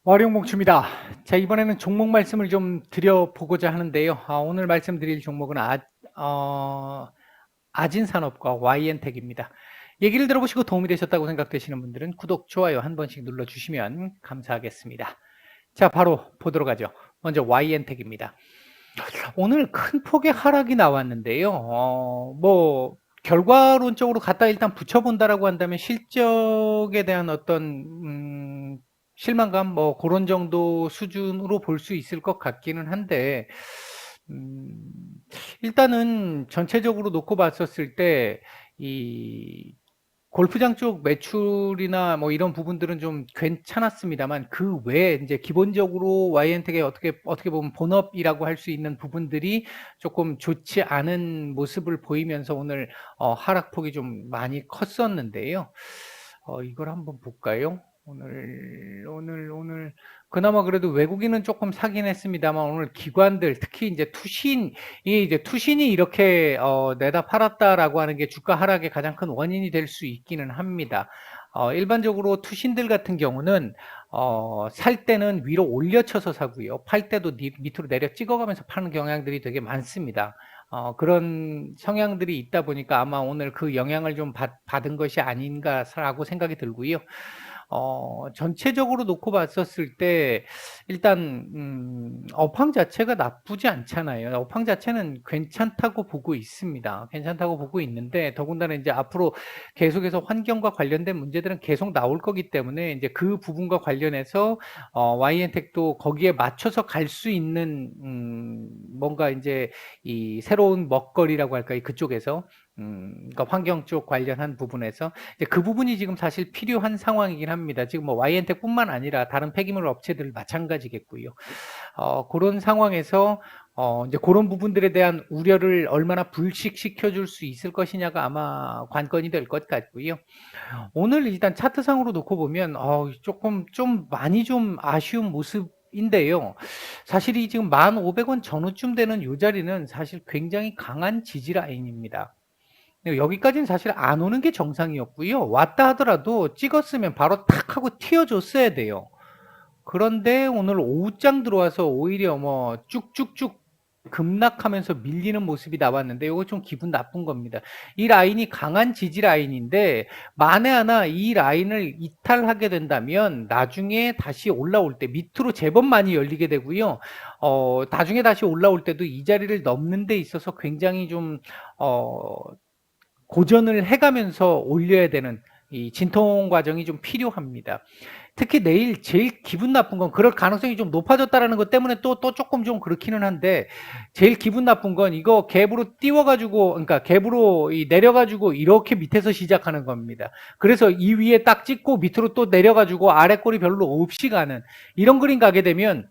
월요목주입니다. 자, 이번에는 종목 말씀을 좀 드려보고자 하는데요. 오늘 말씀드릴 종목은 아진산업과 YN텍입니다. 얘기를 들어보시고 도움이 되셨다고 생각되시는 분들은 구독, 좋아요 한 번씩 눌러주시면 감사하겠습니다. 자, 바로 보도록 하죠. 먼저 YN텍입니다. 오늘 큰 폭의 하락이 나왔는데요. 결과론적으로 갖다 일단 붙여본다라고 한다면 실적에 대한 어떤 실망감 그런 정도 수준으로 볼 수 있을 것 같기는 한데 음, 일단은 전체적으로 놓고 봤었을 때 이 골프장 쪽 매출이나 이런 부분들은 좀 괜찮았습니다만 그 외에 이제 기본적으로 YN텍의 어떻게 보면 본업이라고 할 수 있는 부분들이 조금 좋지 않은 모습을 보이면서 오늘 하락폭이 좀 많이 컸었는데요. 이걸 한번 볼까요? 오늘 그나마 그래도 외국인은 조금 사긴 했습니다만 오늘 기관들 특히 이제 투신이 이렇게 내다 팔았다라고 하는 게 주가 하락의 가장 큰 원인이 될 수 있기는 합니다. 일반적으로 투신들 같은 경우는 살 때는 위로 올려쳐서 사고요. 팔 때도 밑으로 내려 찍어가면서 파는 경향들이 되게 많습니다. 그런 성향들이 있다 보니까 아마 오늘 그 영향을 좀 받은 것이 아닌가라고 생각이 들고요. 전체적으로 놓고 봤었을 때 일단 업황 자체가 나쁘지 않잖아요. 업황 자체는 괜찮다고 보고 있습니다. 괜찮다고 보고 있는데 더군다나 이제 앞으로 계속해서 환경과 관련된 문제들은 계속 나올 거기 때문에 이제 그 부분과 관련해서 YN텍도 거기에 맞춰서 갈 수 있는 뭔가 이제 이 새로운 먹거리라고 할까요? 그쪽에서 그러니까 환경 쪽 관련한 부분에서 이제 그 부분이 지금 사실 필요한 상황이긴 합니다. 지금 YN텍뿐만 아니라 다른 폐기물 업체들 마찬가지겠고요. 그런 상황에서 이제 그런 부분들에 대한 우려를 얼마나 불식시켜 줄 수 있을 것이냐가 아마 관건이 될 것 같고요. 오늘 일단 차트상으로 놓고 보면 조금 좀 많이 좀 아쉬운 모습인데요. 사실 이 지금 1,500원 전후쯤 되는 이 자리는 사실 굉장히 강한 지지 라인입니다. 여기까지는 사실 안 오는 게 정상이었고요. 왔다 하더라도 찍었으면 바로 탁 하고 튀어줬어야 돼요. 그런데 오늘 오후장 들어와서 오히려 쭉쭉쭉 급락하면서 밀리는 모습이 나왔는데 이거 좀 기분 나쁜 겁니다. 이 라인이 강한 지지 라인인데 만에 하나 이 라인을 이탈하게 된다면 나중에 다시 올라올 때 밑으로 제법 많이 열리게 되고요. 나중에 다시 올라올 때도 이 자리를 넘는 데 있어서 굉장히 좀 고전을 해가면서 올려야 되는 이 진통 과정이 좀 필요합니다. 특히 내일 제일 기분 나쁜 건 그럴 가능성이 좀 높아졌다라는 것 때문에 또 조금 좀 그렇기는 한데 제일 기분 나쁜 건 이거 갭으로 띄워가지고 그러니까 갭으로 내려가지고 이렇게 밑에서 시작하는 겁니다. 그래서 이 위에 딱 찍고 밑으로 또 내려가지고 아래 꼬리 별로 없이 가는 이런 그림 가게 되면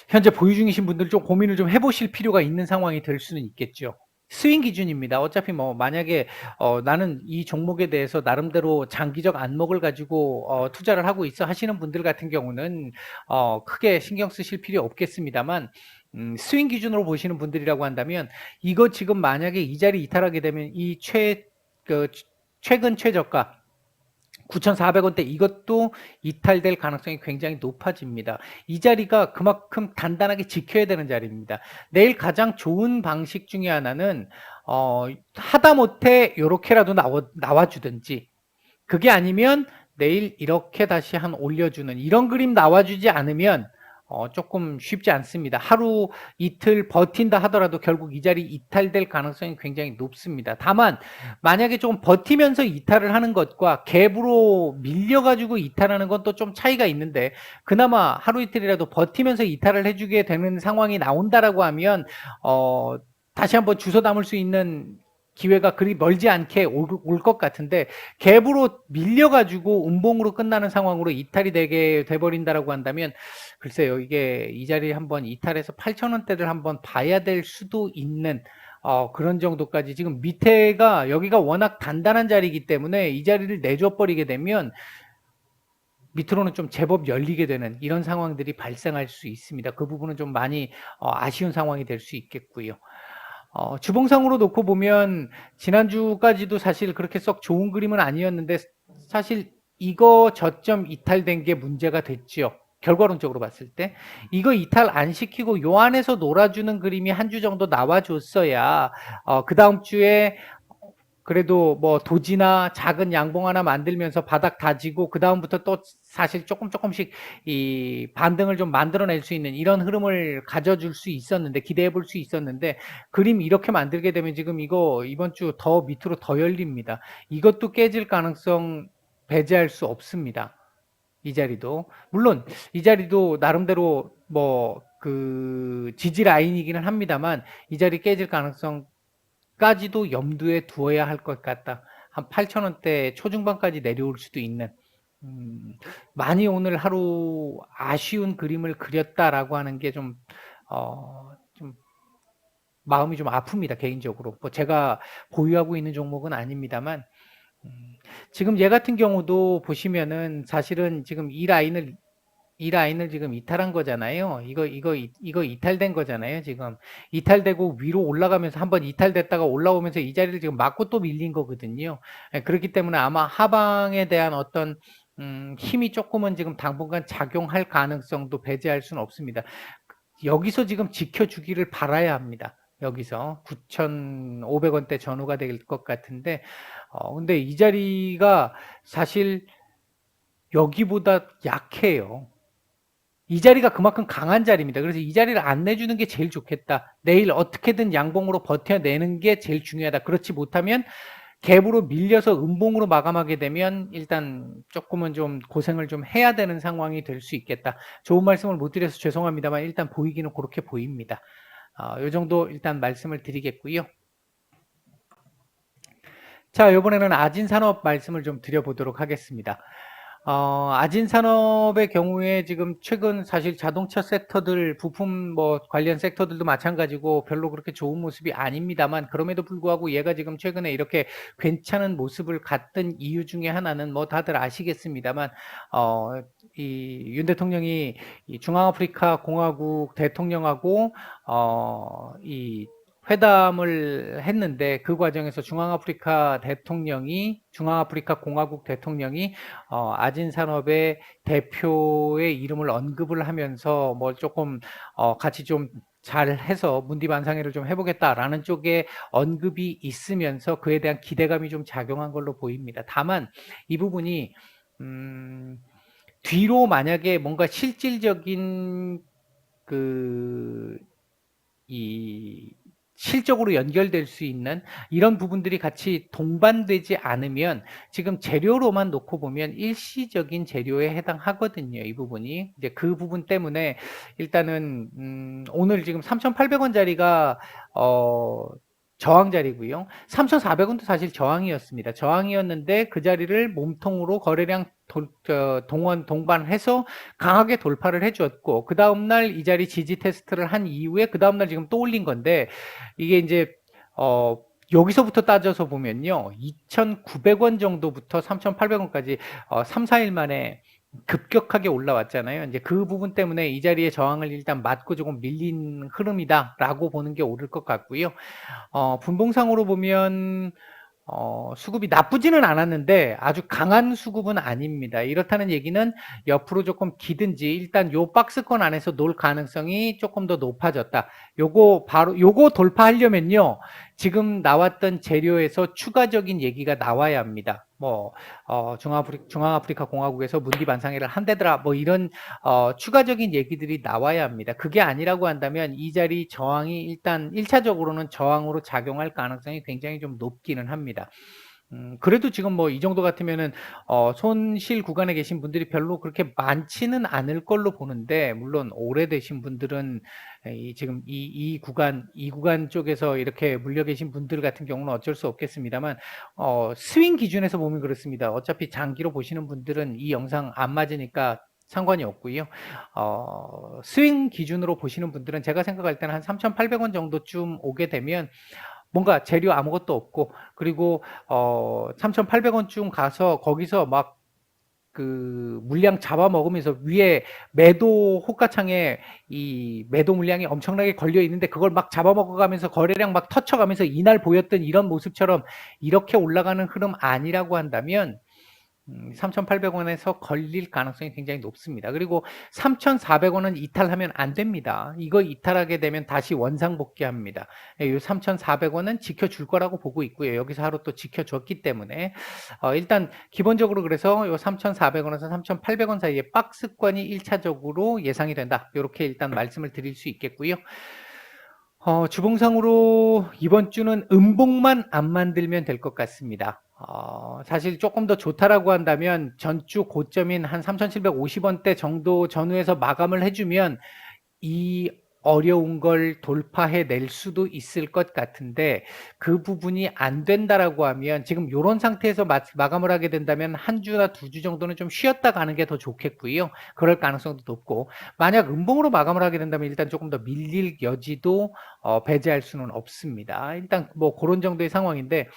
현재 보유 중이신 분들 좀 고민을 좀 해보실 필요가 있는 상황이 될 수는 있겠죠. 스윙 기준입니다. 어차피 만약에 나는 이 종목에 대해서 나름대로 장기적 안목을 가지고 투자를 하고 있어 하시는 분들 같은 경우는 크게 신경 쓰실 필요 없겠습니다만 스윙 기준으로 보시는 분들이라고 한다면 이거 지금 만약에 이 자리 이탈하게 되면 그 최근 최저가 9,400원대 이것도 이탈될 가능성이 굉장히 높아집니다. 이 자리가 그만큼 단단하게 지켜야 되는 자리입니다. 내일 가장 좋은 방식 중에 하나는 하다못해 이렇게라도 나와주든지 그게 아니면 내일 이렇게 다시 올려주는 이런 그림 나와주지 않으면 조금 쉽지 않습니다. 하루 이틀 버틴다 하더라도 결국 이 자리 이탈될 가능성이 굉장히 높습니다. 다만 만약에 좀 버티면서 이탈을 하는 것과 갭으로 밀려가지고 이탈하는 건 또 좀 차이가 있는데 그나마 하루 이틀이라도 버티면서 이탈을 해주게 되는 상황이 나온다라고 하면 다시 한번 주워 담을 수 있는 기회가 그리 멀지 않게 올 것 같은데 갭으로 밀려가지고 음봉으로 끝나는 상황으로 이탈이 되게 돼버린다라고 한다면 글쎄요 이게 이 자리에 한번 이탈해서 8,000원대를 한번 봐야 될 수도 있는 그런 정도까지 지금 밑에가 여기가 워낙 단단한 자리이기 때문에 이 자리를 내줘 버리게 되면 밑으로는 좀 제법 열리게 되는 이런 상황들이 발생할 수 있습니다. 그 부분은 좀 많이 아쉬운 상황이 될 수 있겠고요. 주봉상으로 놓고 보면 지난주까지도 사실 그렇게 썩 좋은 그림은 아니었는데 사실 이거 저점 이탈된 게 문제가 됐지요. 결과론적으로 봤을 때 이거 이탈 안 시키고 요 안에서 놀아주는 그림이 한 주 정도 나와줬어야 그 다음 주에 그래도 뭐 도지나 작은 양봉 하나 만들면서 바닥 다지고 그 다음부터 또 사실 조금씩 이 반등을 좀 만들어낼 수 있는 이런 흐름을 가져줄 수 있었는데, 기대해 볼 수 있었는데, 그림 이렇게 만들게 되면 지금 이거 이번 주 더 밑으로 더 열립니다. 이것도 깨질 가능성 배제할 수 없습니다. 이 자리도 물론 이 자리도 나름대로 뭐 그 지지 라인이기는 합니다만, 이 자리 깨질 가능성까지도 염두에 두어야 할 것 같다. 한 8,000원대 초중반까지 내려올 수도 있는, 많이 오늘 하루 아쉬운 그림을 그렸다라고 하는 게 좀 좀 마음이 좀 아픕니다, 개인적으로. 뭐 제가 보유하고 있는 종목은 아닙니다만, 지금 얘 같은 경우도 보시면은 사실은 지금 이 라인을 지금 이탈한 거잖아요. 이거 이탈된 거잖아요. 지금 이탈되고 위로 올라가면서 한번 이탈됐다가 올라오면서 이 자리를 지금 맞고 또 밀린 거거든요. 예, 그렇기 때문에 아마 하방에 대한 어떤 힘이 조금은 지금 당분간 작용할 가능성도 배제할 수는 없습니다. 여기서 지금 지켜주기를 바라야 합니다. 여기서 9,500원대 전후가 될 것 같은데, 근데 이 자리가 사실 여기보다 약해요. 이 자리가 그만큼 강한 자리입니다. 그래서 이 자리를 안 내주는 게 제일 좋겠다. 내일 어떻게든 양봉으로 버텨내는 게 제일 중요하다. 그렇지 못하면 갭으로 밀려서 음봉으로 마감하게 되면 일단 조금은 좀 고생을 좀 해야 되는 상황이 될 수 있겠다. 좋은 말씀을 못 드려서 죄송합니다만 일단 보이기는 그렇게 보입니다. 이 정도 일단 말씀을 드리겠고요. 자, 이번에는 아진산업 말씀을 좀 드려보도록 하겠습니다. 아진산업의 경우에 지금 최근 사실 자동차 섹터들, 부품 뭐 관련 섹터들도 마찬가지고 별로 그렇게 좋은 모습이 아닙니다만, 그럼에도 불구하고 얘가 지금 최근에 이렇게 괜찮은 모습을 갖던 이유 중에 하나는 뭐 다들 아시겠습니다만, 이 윤 대통령이 이 중앙아프리카 공화국 대통령하고, 이 회담을 했는데, 그 과정에서 중앙아프리카 공화국 대통령이 아진산업의 대표의 이름을 언급을 하면서 뭐 조금 같이 좀 잘해서 문디반상회를 좀 해보겠다라는 쪽에 언급이 있으면서 그에 대한 기대감이 좀 작용한 걸로 보입니다. 다만 이 부분이 뒤로 만약에 뭔가 실질적인 이 실적으로 연결될 수 있는 이런 부분들이 같이 동반되지 않으면 지금 재료로만 놓고 보면 일시적인 재료에 해당하거든요. 이 부분이 이제 그 부분 때문에 일단은 오늘 지금 3,800원짜리가 저항 자리고요. 3,400원도 사실 저항이었습니다. 저항이었는데 그 자리를 몸통으로 거래량 동반해서 강하게 돌파를 해줬고, 그 다음날 이 자리 지지 테스트를 한 이후에 그 다음날 지금 또 올린 건데, 이게 이제 여기서부터 따져서 보면요, 2,900원 정도부터 3,800원까지 3, 4일 만에 급격하게 올라왔잖아요. 이제 그 부분 때문에 이 자리에 저항을 일단 맞고 조금 밀린 흐름이다라고 보는 게 옳을 것 같고요. 분봉상으로 보면 수급이 나쁘지는 않았는데 아주 강한 수급은 아닙니다. 이렇다는 얘기는 옆으로 조금 기든지 일단 요 박스권 안에서 놀 가능성이 조금 더 높아졌다. 요거 돌파하려면요, 지금 나왔던 재료에서 추가적인 얘기가 나와야 합니다. 뭐 중앙아프리카 공화국에서 문디 반상회를 한대더라, 뭐 이런 추가적인 얘기들이 나와야 합니다. 그게 아니라고 한다면 이 자리 저항이 일단 1차적으로는 저항으로 작용할 가능성이 굉장히 좀 높기는 합니다. 그래도 지금 뭐 이 정도 같으면은 손실 구간에 계신 분들이 별로 그렇게 많지는 않을 걸로 보는데, 물론 오래되신 분들은 지금 이 구간 쪽에서 이렇게 물려 계신 분들 같은 경우는 어쩔 수 없겠습니다만, 스윙 기준에서 보면 그렇습니다. 어차피 장기로 보시는 분들은 이 영상 안 맞으니까 상관이 없고요. 스윙 기준으로 보시는 분들은 제가 생각할 때는 한 3,800원 정도쯤 오게 되면 뭔가 재료 아무것도 없고, 그리고 3,800원쯤 가서 거기서 막 그 물량 잡아먹으면서 위에 매도 호가창에 이 매도 물량이 엄청나게 걸려 있는데 그걸 막 잡아먹어가면서 거래량 막 터쳐가면서 이날 보였던 이런 모습처럼 이렇게 올라가는 흐름 아니라고 한다면 3,800원에서 걸릴 가능성이 굉장히 높습니다. 그리고 3,400원은 이탈하면 안 됩니다. 이거 이탈하게 되면 다시 원상복귀합니다. 이 3,400원은 지켜줄 거라고 보고 있고요. 여기서 하루 또 지켜줬기 때문에 일단 기본적으로 그래서 이 3,400원에서 3,800원 사이에 박스권이 1차적으로 예상이 된다. 이렇게 일단 말씀을 드릴 수 있겠고요. 주봉상으로 이번 주는 음봉만 안 만들면 될 것 같습니다. 사실 조금 더 좋다라고 한다면 전주 고점인 한 3,750원대 정도 전후에서 마감을 해주면 이 어려운 걸 돌파해 낼 수도 있을 것 같은데 그 부분이 안 된다라고 하면 지금 이런 상태에서 마감을 하게 된다면 한 주나 두 주 정도는 좀 쉬었다 가는 게 더 좋겠고요. 그럴 가능성도 높고 만약 음봉으로 마감을 하게 된다면 일단 조금 더 밀릴 여지도 배제할 수는 없습니다. 일단 뭐 그런 정도의 상황인데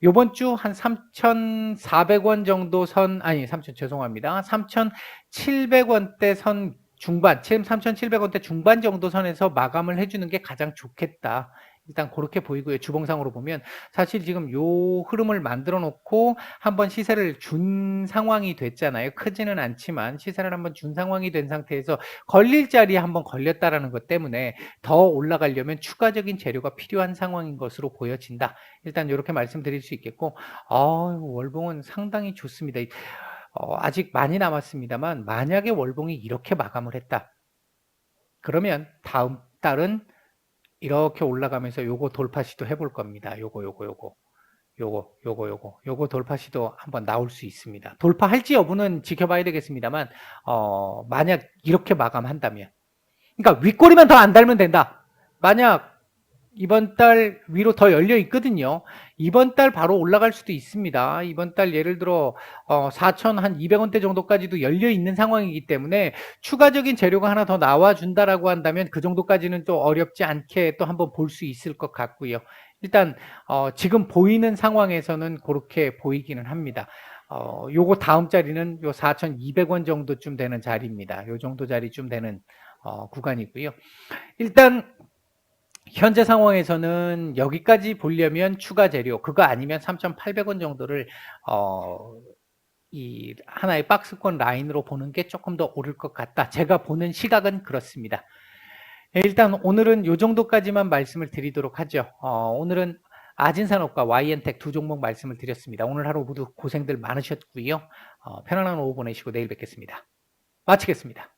요번 주 한 3,400원 정도 선, 아니, 죄송합니다. 3,700원대 선 중반, 3,700원대 중반 정도 선에서 마감을 해주는 게 가장 좋겠다. 일단 그렇게 보이고요. 주봉상으로 보면 사실 지금 요 흐름을 만들어 놓고 한번 시세를 준 상황이 됐잖아요. 크지는 않지만 시세를 한번 준 상황이 된 상태에서 걸릴 자리에 한번 걸렸다라는 것 때문에 더 올라가려면 추가적인 재료가 필요한 상황인 것으로 보여진다. 일단 이렇게 말씀드릴 수 있겠고 월봉은 상당히 좋습니다. 아직 많이 남았습니다만 만약에 월봉이 이렇게 마감을 했다. 그러면 다음 달은 이렇게 올라가면서 요거 돌파 시도 해볼 겁니다. 요거 돌파 시도 한번 나올 수 있습니다. 돌파할지 여부는 지켜봐야 되겠습니다만 만약 이렇게 마감한다면 그러니까 윗꼬리만 더 안 달면 된다. 만약 이번 달 위로 더 열려 있거든요. 이번 달 바로 올라갈 수도 있습니다. 이번 달 예를 들어 4,200원대 정도까지도 열려 있는 상황이기 때문에 추가적인 재료가 하나 더 나와준다라고 한다면 그 정도까지는 또 어렵지 않게 또 한번 볼 수 있을 것 같고요. 일단 지금 보이는 상황에서는 그렇게 보이기는 합니다. 요거 다음 자리는 요 4,200원 정도쯤 되는 자리입니다. 요 정도 자리쯤 되는 구간이고요. 일단 현재 상황에서는 여기까지 보려면 추가 재료 그거 아니면 3,800원 정도를 이 하나의 박스권 라인으로 보는 게 조금 더 오를 것 같다. 제가 보는 시각은 그렇습니다. 일단 오늘은 요 정도까지만 말씀을 드리도록 하죠. 오늘은 아진산업과 YN텍 두 종목 말씀을 드렸습니다. 오늘 하루 모두 고생들 많으셨고요. 편안한 오후 보내시고 내일 뵙겠습니다. 마치겠습니다.